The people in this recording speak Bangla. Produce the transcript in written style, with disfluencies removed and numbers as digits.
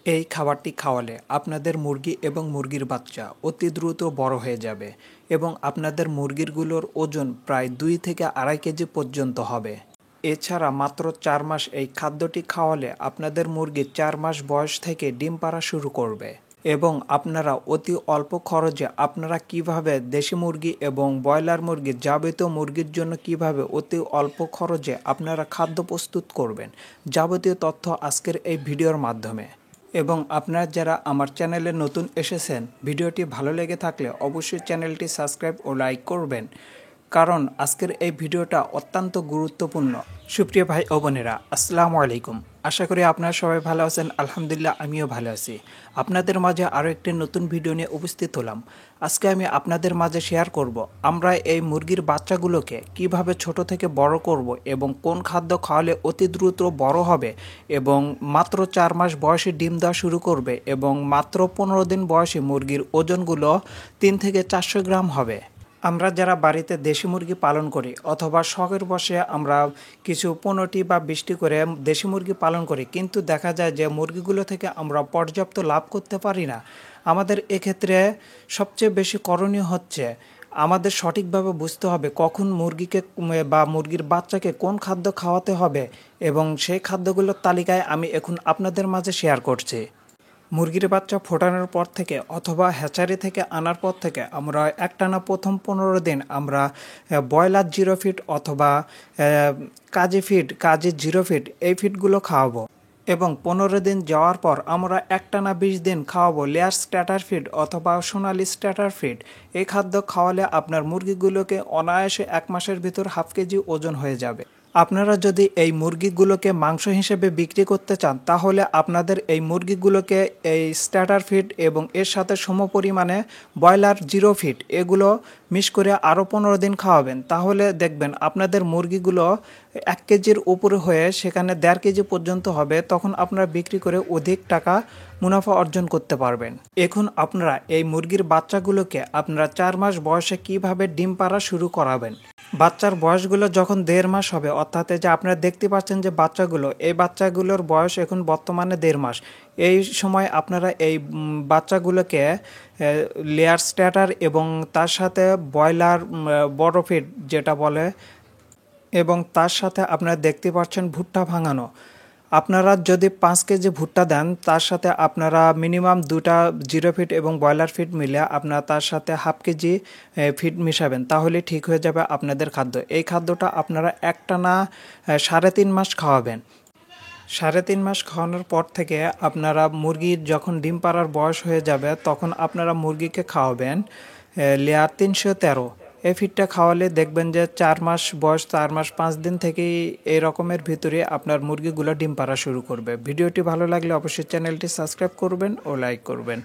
এই খাবারটি খাওয়ালে আপনাদের মুরগি এবং মুরগির বাচ্চা অতি দ্রুত বড় হয়ে যাবে এবং আপনাদের মুরগিরগুলোর ওজন প্রায় 2 থেকে 2.5 কেজি পর্যন্ত হবে। এছাড়া মাত্র 4 মাস এই খাদ্যটি খাওয়ালে আপনাদের মুরগি 4 মাস বয়স থেকে ডিম পাড়া শুরু করবে এবং আপনারা অতি অল্প খরচে আপনারা কিভাবে দেশি মুরগি এবং ব্রয়লার মুরগি যাবতীয় মুরগির জন্য কিভাবে অতি অল্প খরচে আপনারা খাদ্য প্রস্তুত করবেন, যাবতীয় তথ্য আজকের এই ভিডিওর মাধ্যমে। এবং আপনারা যারা আমার চ্যানেলে নতুন এসেছেন, ভিডিওটি ভালো লেগে থাকলে অবশ্যই চ্যানেলটি সাবস্ক্রাইব ও লাইক করবেন, কারণ আজকের এই ভিডিওটা অত্যন্ত গুরুত্বপূর্ণ। সুপ্রিয় ভাই ও বোনেরা, আসসালামু আলাইকুম। আশা করি আপনারা সবাই ভালো আছেন। আলহামদুলিল্লাহ, আমিও ভালো আছি। আপনাদের মাঝে আরও একটি নতুন ভিডিও নিয়ে উপস্থিত হলাম। আজকে আমি আপনাদের মাঝে শেয়ার করব আমরা এই মুরগির বাচ্চাগুলোকে কিভাবে ছোট থেকে বড় করব এবং কোন খাদ্য খাওয়ালে অতি দ্রুত বড় হবে এবং মাত্র 4 মাস বয়সে ডিম দেওয়া শুরু করবে এবং মাত্র 15 দিন বয়সে মুরগির ওজনগুলো 3 থেকে 400 গ্রাম হবে। আমরা যারা বাড়িতে দেশি মুরগি পালন করি অথবা শখের বসে আমরা কিছু 15টি বা 20টি করে দেশি মুরগি পালন করি, কিন্তু দেখা যায় যে মুরগিগুলো থেকে আমরা পর্যাপ্ত লাভ করতে পারি না। আমাদের এক্ষেত্রে সবচেয়ে বেশি করণীয় হচ্ছে আমাদের সঠিকভাবে বুঝতে হবে কখন মুরগিকে বা মুরগির বাচ্চাকে কোন খাদ্য খাওয়াতে হবে এবং সেই খাদ্যগুলোর তালিকায় আমি এখন আপনাদের মাঝে শেয়ার করছি। মুরগির বাচ্চা ফোটানোর পর থেকে অথবা হ্যাচারি থেকে আনার পর থেকে আমরা একটানা প্রথম 15 দিন আমরা ব্রয়লার 0 ফিট অথবা কাজী 0 ফিট এই ফিটগুলো খাওয়াবো এবং 15 দিন যাওয়ার পর আমরা একটানা 20 দিন খাওয়াবো লেয়ার স্ট্যাটার ফিড অথবা সোনালি স্ট্যাটার ফিড। এই খাদ্য খাওয়ালে আপনার মুরগিগুলোকে অনায়াসে 1 মাসের ভিতর হাফ কেজি ওজন হয়ে যাবে। আপনারা যদি এই মুরগিগুলোকে মাংস হিসেবে বিক্রি করতে চান, তাহলে আপনাদের এই মুরগিগুলোকে এই স্ট্যাটার ফিড এবং এর সাথে সমপরিমাণে ব্রয়লার 0 ফিট এগুলো মিক্স করে আরও 15 দিন খাওয়াবেন। তাহলে দেখবেন আপনাদের মুরগিগুলো 1 কেজির উপরে হয়ে সেখানে 1.5 কেজি পর্যন্ত হবে। তখন আপনারা বিক্রি করে অধিক টাকা মুনাফা অর্জন করতে পারবেন। এখন আপনারা এই মুরগির বাচ্চাগুলোকে আপনারা 4 মাস বয়সে কিভাবে ডিম পাড়া শুরু করাবেন। বাচ্চার বয়সগুলো যখন 1.5 মাস হবে, অর্থাৎ যে আপনারা দেখতে পাচ্ছেন যে এই বাচ্চাগুলোর বয়স এখন বর্তমানে 1.5 মাস। এই সময় আপনারা এই বাচ্চাগুলোকে লেয়ার স্ট্যাটার এবং তার সাথে ব্রয়লার বড় ফিড যেটা বলে এবং তার সাথে আপনারা দেখতে পাচ্ছেন ভুট্টা ভাঙানো। আপনারা যদি 5 কেজি ভুট্টা দেন, তার সাথে আপনারা মিনিমাম 2টা 0 ফিট এবং ব্রয়লার ফিড মিলে আপনারা তার সাথে হাফ কেজি ফিড মিশাবেন, তাহলে ঠিক হয়ে যাবে আপনাদের খাদ্য। এই খাদ্যটা আপনারা একটানা 3.5 মাস খাওয়াবেন। 3.5 মাস খাওয়ানোর পর থেকে আপনারা মুরগির যখন ডিম পাড়ার বয়স হয়ে যাবে, তখন আপনারা মুরগিকে খাওয়াবেন লেয়ার 313। এই ফিডটা খাওয়ালে দেখবেন যে 4 মাস বয়স, 4 মাস 5 দিন থেকেই এই রকমের ভিতরে আপনার মুরগিগুলো ডিম পাড়া শুরু করবে। ভিডিওটি ভালো লাগলে অবশ্যই চ্যানেলটি সাবস্ক্রাইব করবেন ও লাইক করবেন।